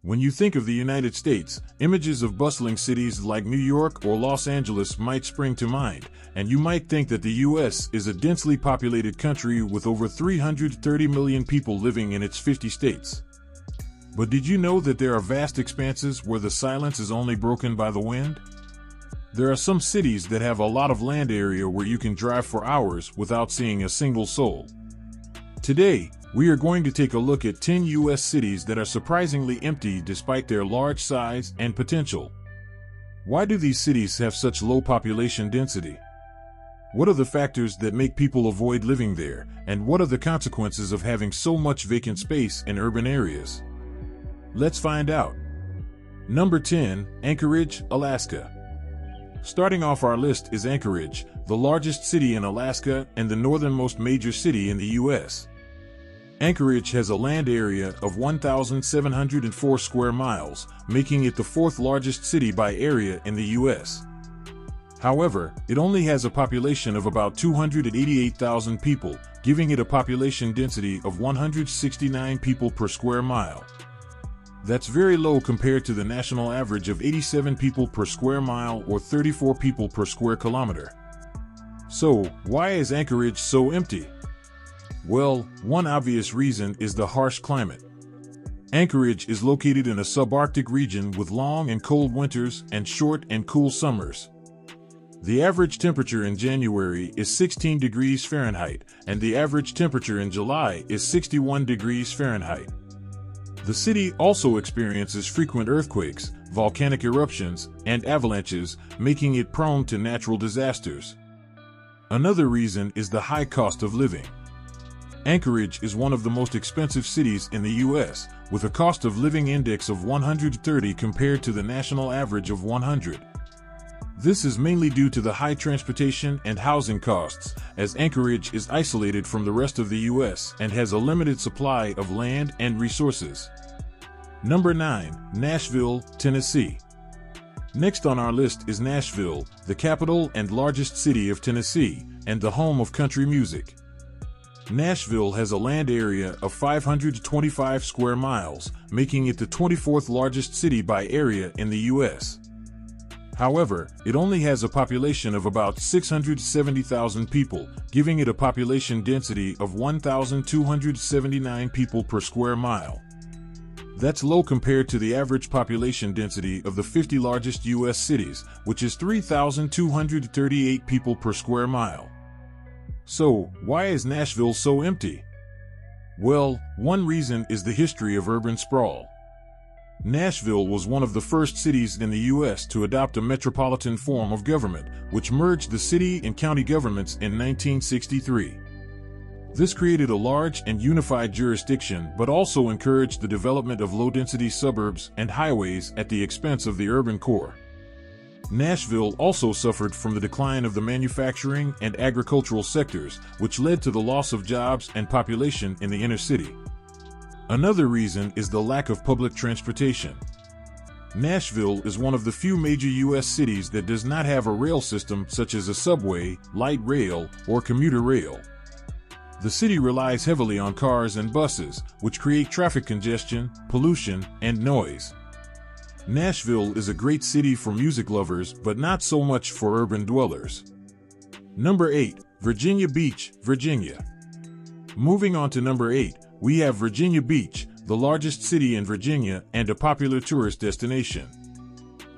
When you think of the United States, images of bustling cities like New York or Los Angeles might spring to mind, and you might think that the U.S. is a densely populated country with over 330 million people living in its 50 states. But did you know that there are vast expanses where the silence is only broken by the wind? There are some cities that have a lot of land area where you can drive for hours without seeing a single soul. Today, we are going to take a look at 10 U.S. cities that are surprisingly empty despite their large size and potential. Why do these cities have such low population density? What are the factors that make people avoid living there, and what are the consequences of having so much vacant space in urban areas? Let's find out. Number 10, Anchorage, Alaska. Starting off our list is Anchorage, the largest city in Alaska and the northernmost major city in the U.S. Anchorage has a land area of 1,704 square miles, making it the fourth largest city by area in the U.S. However, it only has a population of about 288,000 people, giving it a population density of 169 people per square mile. That's very low compared to the national average of 87 people per square mile or 34 people per square kilometer. So, why is Anchorage so empty? Well, one obvious reason is the harsh climate. Anchorage is located in a subarctic region with long and cold winters and short and cool summers. The average temperature in January is 16 degrees Fahrenheit, and the average temperature in July is 61 degrees Fahrenheit. The city also experiences frequent earthquakes, volcanic eruptions, and avalanches, making it prone to natural disasters. Another reason is the high cost of living. Anchorage is one of the most expensive cities in the U.S., with a cost of living index of 130 compared to the national average of 100. This is mainly due to the high transportation and housing costs, as Anchorage is isolated from the rest of the U.S. and has a limited supply of land and resources. Number 9, Nashville, Tennessee. Next on our list is Nashville, the capital and largest city of Tennessee, and the home of country music. Nashville has a land area of 525 square miles, making it the 24th largest city by area in the U.S. However, it only has a population of about 670,000 people, giving it a population density of 1,279 people per square mile. That's low compared to the average population density of the 50 largest U.S. cities, which is 3,238 people per square mile. So, why is Nashville so empty? Well, one reason is the history of urban sprawl. Nashville was one of the first cities in the U.S. to adopt a metropolitan form of government, which merged the city and county governments in 1963. This created a large and unified jurisdiction but also encouraged the development of low-density suburbs and highways at the expense of the urban core. Nashville also suffered from the decline of the manufacturing and agricultural sectors, which led to the loss of jobs and population in the inner city. Another reason is the lack of public transportation. Nashville is one of the few major U.S. cities that does not have a rail system such as a subway, light rail, or commuter rail. The city relies heavily on cars and buses, which create traffic congestion, pollution, and noise. Nashville is a great city for music lovers, but not so much for urban dwellers. Number 8, Virginia Beach, Virginia. Moving on to number 8, we have Virginia Beach, the largest city in Virginia and a popular tourist destination.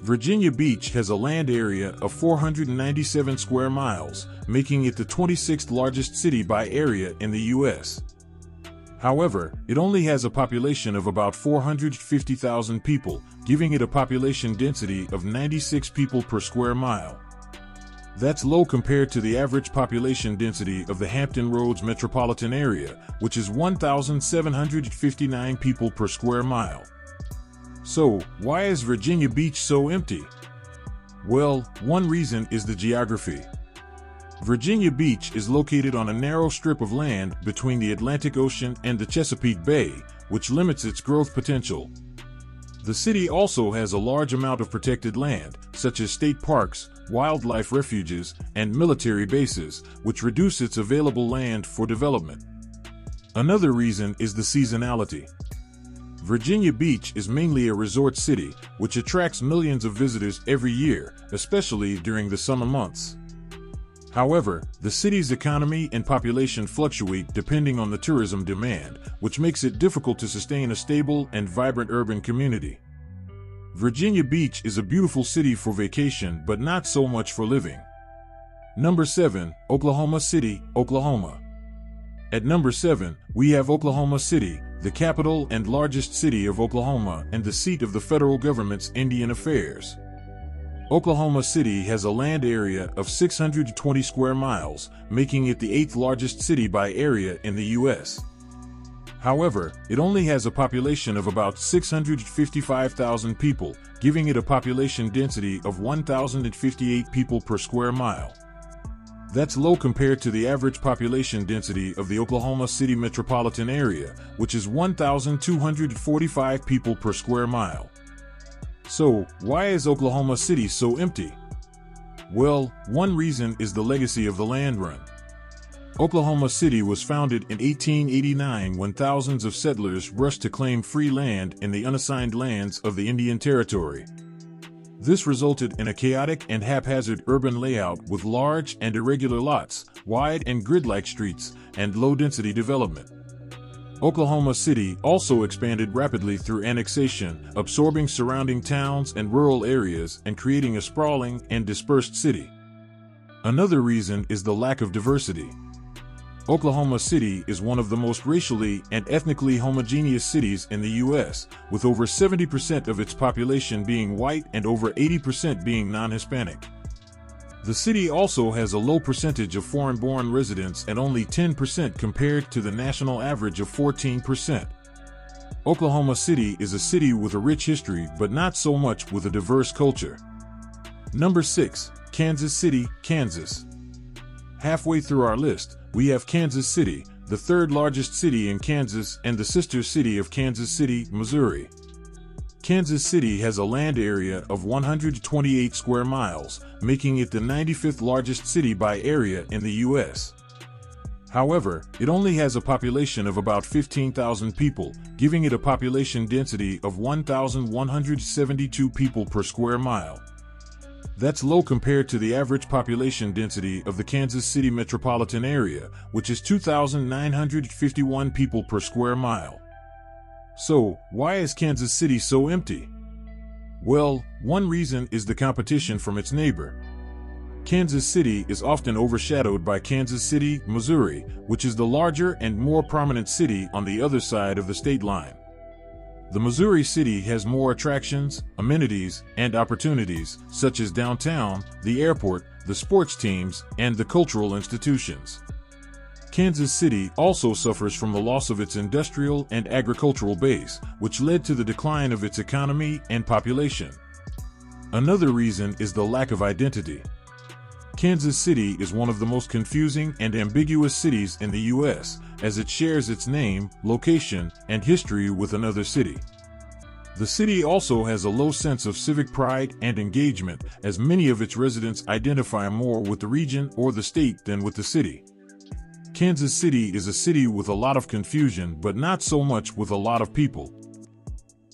Virginia Beach has a land area of 497 square miles, making it the 26th largest city by area in the U.S. However, it only has a population of about 450,000 people, giving it a population density of 96 people per square mile. That's low compared to the average population density of the Hampton Roads metropolitan area, which is 1,759 people per square mile. So, why is Virginia Beach so empty? Well, one reason is the geography. Virginia Beach is located on a narrow strip of land between the Atlantic Ocean and the Chesapeake Bay, which limits its growth potential. The city also has a large amount of protected land, such as state parks, wildlife refuges, and military bases, which reduce its available land for development. Another reason is the seasonality. Virginia Beach is mainly a resort city, which attracts millions of visitors every year, especially during the summer months. However, the city's economy and population fluctuate depending on the tourism demand, which makes it difficult to sustain a stable and vibrant urban community. Virginia Beach is a beautiful city for vacation, but not so much for living. Number 7, Oklahoma City, Oklahoma. At number 7, we have Oklahoma City, the capital and largest city of Oklahoma and the seat of the federal government's Indian Affairs. Oklahoma City has a land area of 620 square miles, making it the 8th largest city by area in the U.S. However, it only has a population of about 655,000 people, giving it a population density of 1,058 people per square mile. That's low compared to the average population density of the Oklahoma City metropolitan area, which is 1,245 people per square mile. So, why is Oklahoma City so empty? Well, one reason is the legacy of the land run. Oklahoma City was founded in 1889 when thousands of settlers rushed to claim free land in the unassigned lands of the Indian Territory. This resulted in a chaotic and haphazard urban layout with large and irregular lots, wide and grid-like streets, and low-density development. Oklahoma City also expanded rapidly through annexation, absorbing surrounding towns and rural areas and creating a sprawling and dispersed city. Another reason is the lack of diversity. Oklahoma City is one of the most racially and ethnically homogeneous cities in the U.S., with over 70% of its population being white and over 80% being non-Hispanic. The city also has a low percentage of foreign-born residents at only 10% compared to the national average of 14%. Oklahoma City is a city with a rich history but not so much with a diverse culture. Number 6, Kansas City, Kansas. Halfway through our list, we have Kansas City, the third largest city in Kansas and the sister city of Kansas City, Missouri. Kansas City has a land area of 128 square miles, making it the 95th largest city by area in the U.S. However, it only has a population of about 15,000 people, giving it a population density of 1,172 people per square mile. That's low compared to the average population density of the Kansas City metropolitan area, which is 2,951 people per square mile. So, why is Kansas City so empty? Well, one reason is the competition from its neighbor. Kansas City is often overshadowed by Kansas City, Missouri, which is the larger and more prominent city on the other side of the state line. The Missouri city has more attractions, amenities, and opportunities, such as downtown, the airport, the sports teams, and the cultural institutions. Kansas City also suffers from the loss of its industrial and agricultural base, which led to the decline of its economy and population. Another reason is the lack of identity. Kansas City is one of the most confusing and ambiguous cities in the U.S., as it shares its name, location, and history with another city. The city also has a low sense of civic pride and engagement, as many of its residents identify more with the region or the state than with the city. Kansas City is a city with a lot of confusion, but not so much with a lot of people.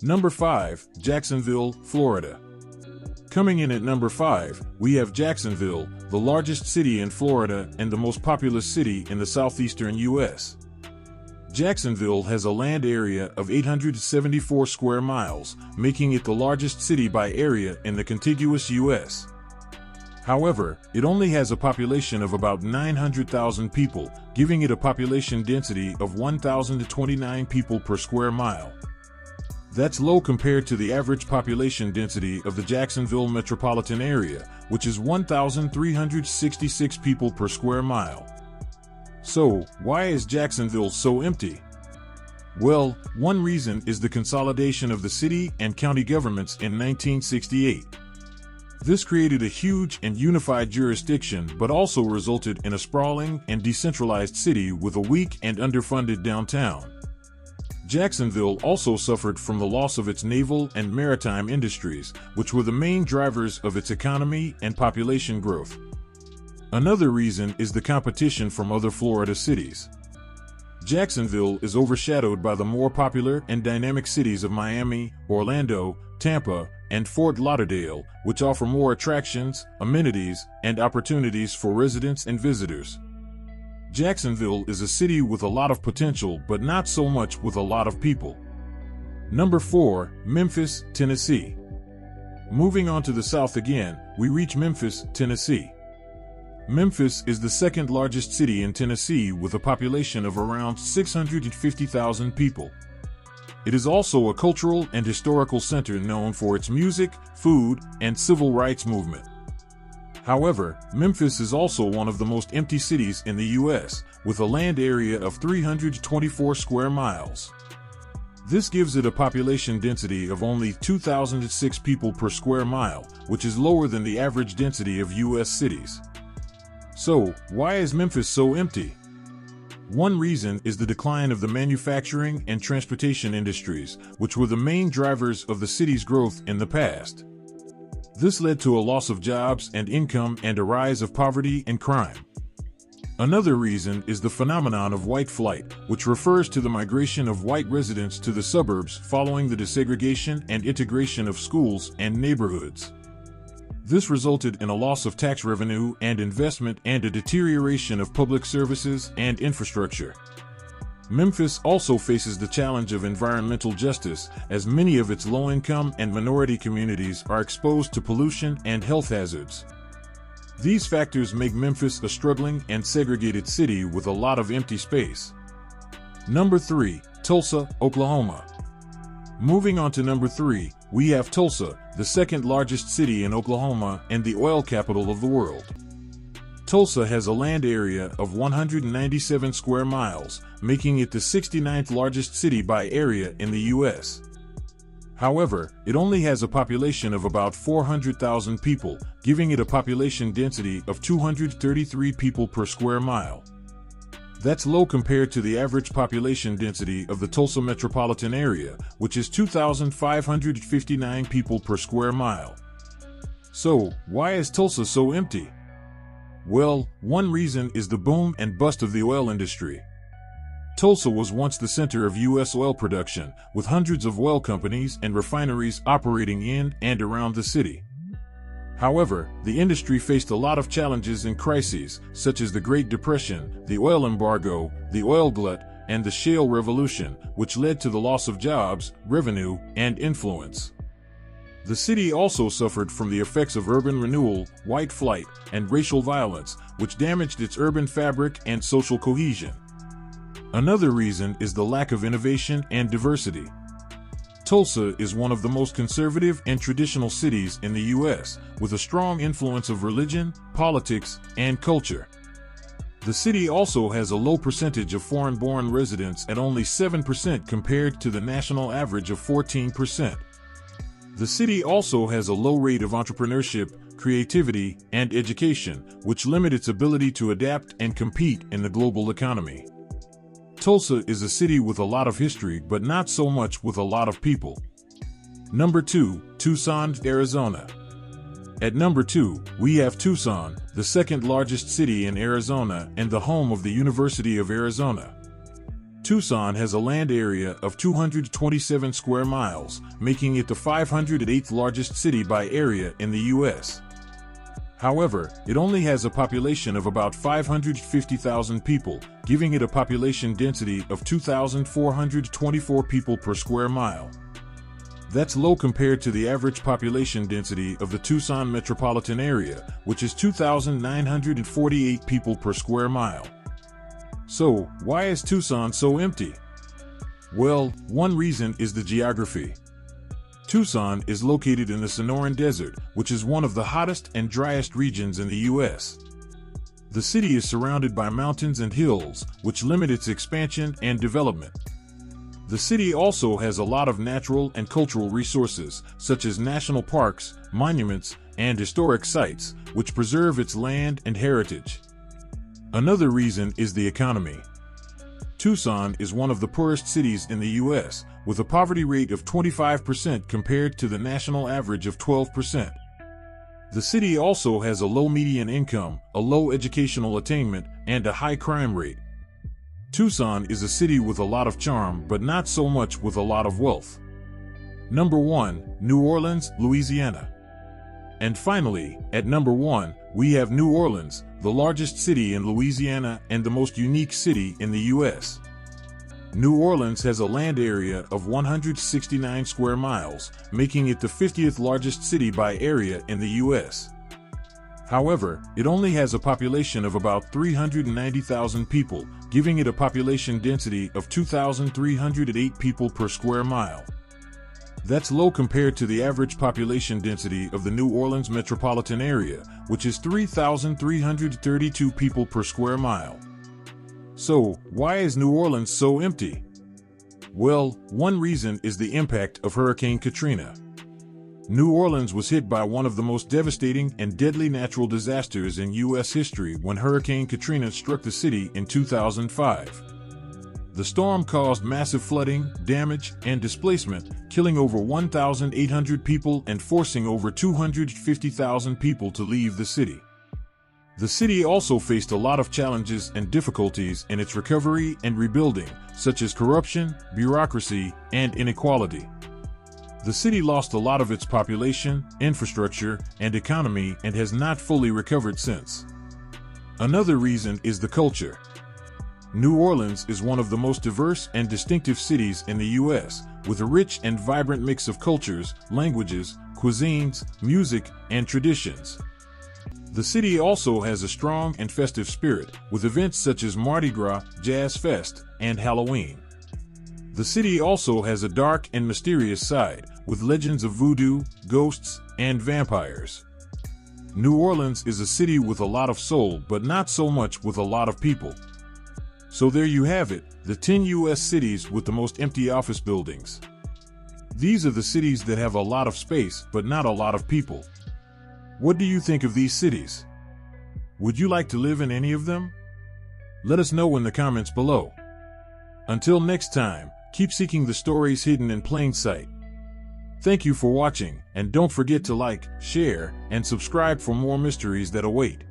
Number 5, Jacksonville, Florida. Coming in at number 5, we have Jacksonville, the largest city in Florida and the most populous city in the southeastern U.S. Jacksonville has a land area of 874 square miles, making it the largest city by area in the contiguous U.S. However, it only has a population of about 900,000 people, giving it a population density of 1,029 people per square mile. That's low compared to the average population density of the Jacksonville metropolitan area, which is 1,366 people per square mile. So, why is Jacksonville so empty? Well, one reason is the consolidation of the city and county governments in 1968. This created a huge and unified jurisdiction, but also resulted in a sprawling and decentralized city with a weak and underfunded downtown. Jacksonville also suffered from the loss of its naval and maritime industries, which were the main drivers of its economy and population growth. Another reason is the competition from other Florida cities. Jacksonville is overshadowed by the more popular and dynamic cities of Miami, Orlando, Tampa, and Fort Lauderdale, which offer more attractions, amenities, and opportunities for residents and visitors. Jacksonville is a city with a lot of potential, but not so much with a lot of people. Number 4, Memphis, Tennessee. Moving on to the south again, we reach Memphis, Tennessee. Memphis is the second largest city in Tennessee with a population of around 650,000 people. It is also a cultural and historical center known for its music, food, and civil rights movement. However, Memphis is also one of the most empty cities in the U.S., with a land area of 324 square miles. This gives it a population density of only 2,006 people per square mile, which is lower than the average density of U.S. cities. So, why is Memphis so empty? One reason is the decline of the manufacturing and transportation industries, which were the main drivers of the city's growth in the past. This led to a loss of jobs and income and a rise of poverty and crime. Another reason is the phenomenon of white flight, which refers to the migration of white residents to the suburbs following the desegregation and integration of schools and neighborhoods. This resulted in a loss of tax revenue and investment and a deterioration of public services and infrastructure. Memphis also faces the challenge of environmental justice, as many of its low-income and minority communities are exposed to pollution and health hazards. These factors make Memphis a struggling and segregated city with a lot of empty space. Number 3, Tulsa, Oklahoma. Moving on to number 3, we have Tulsa, the second largest city in Oklahoma and the oil capital of the world. Tulsa has a land area of 197 square miles, making it the 69th largest city by area in the U.S. However, it only has a population of about 400,000 people, giving it a population density of 233 people per square mile. That's low compared to the average population density of the Tulsa metropolitan area, which is 2,559 people per square mile. So, why is Tulsa so empty? Well, one reason is the boom and bust of the oil industry. Tulsa was once the center of U.S. oil production, with hundreds of oil companies and refineries operating in and around the city. However, the industry faced a lot of challenges and crises, such as the Great Depression, the oil embargo, the oil glut, and the shale revolution, which led to the loss of jobs, revenue, and influence. The city also suffered from the effects of urban renewal, white flight, and racial violence, which damaged its urban fabric and social cohesion. Another reason is the lack of innovation and diversity. Tulsa is one of the most conservative and traditional cities in the U.S., with a strong influence of religion, politics, and culture. The city also has a low percentage of foreign-born residents at only 7% compared to the national average of 14%. The city also has a low rate of entrepreneurship, creativity, and education, which limit its ability to adapt and compete in the global economy. Tulsa is a city with a lot of history, but not so much with a lot of people. Number 2, Tucson, Arizona. At number 2, we have Tucson, the second largest city in Arizona and the home of the University of Arizona. Tucson has a land area of 227 square miles, making it the 508th largest city by area in the U.S. However, it only has a population of about 550,000 people, giving it a population density of 2,424 people per square mile. That's low compared to the average population density of the Tucson metropolitan area, which is 2,948 people per square mile. So, why is Tucson so empty? Well, one reason is the geography. Tucson is located in the Sonoran Desert, which is one of the hottest and driest regions in the U.S. The city is surrounded by mountains and hills, which limit its expansion and development. The city also has a lot of natural and cultural resources, such as national parks, monuments, and historic sites, which preserve its land and heritage. Another reason is the economy. Tucson is one of the poorest cities in the U.S., with a poverty rate of 25% compared to the national average of 12%. The city also has a low median income, a low educational attainment, and a high crime rate. Tucson is a city with a lot of charm, but not so much with a lot of wealth. Number 1, New Orleans, Louisiana. And finally, at number 1, we have New Orleans, the largest city in Louisiana and the most unique city in the U.S. New Orleans has a land area of 169 square miles, making it the 50th largest city by area in the U.S. However, it only has a population of about 390,000 people, giving it a population density of 2,308 people per square mile. That's low compared to the average population density of the New Orleans metropolitan area, which is 3,332 people per square mile. So, why is New Orleans so empty? Well, one reason is the impact of Hurricane Katrina. New Orleans was hit by one of the most devastating and deadly natural disasters in U.S. history when Hurricane Katrina struck the city in 2005. The storm caused massive flooding, damage, and displacement, killing over 1,800 people and forcing over 250,000 people to leave the city. The city also faced a lot of challenges and difficulties in its recovery and rebuilding, such as corruption, bureaucracy, and inequality. The city lost a lot of its population, infrastructure, and economy and has not fully recovered since. Another reason is the culture. New Orleans is one of the most diverse and distinctive cities in the U.S., with a rich and vibrant mix of cultures, languages, cuisines, music, and traditions. The city also has a strong and festive spirit, with events such as Mardi Gras, Jazz Fest, and Halloween. The city also has a dark and mysterious side, with legends of voodoo, ghosts, and vampires. New Orleans is a city with a lot of soul, but not so much with a lot of people. So there you have it, the 10 U.S. cities with the most empty office buildings. These are the cities that have a lot of space, but not a lot of people. What do you think of these cities? Would you like to live in any of them? Let us know in the comments below. Until next time, keep seeking the stories hidden in plain sight. Thank you for watching, and don't forget to like, share, and subscribe for more mysteries that await.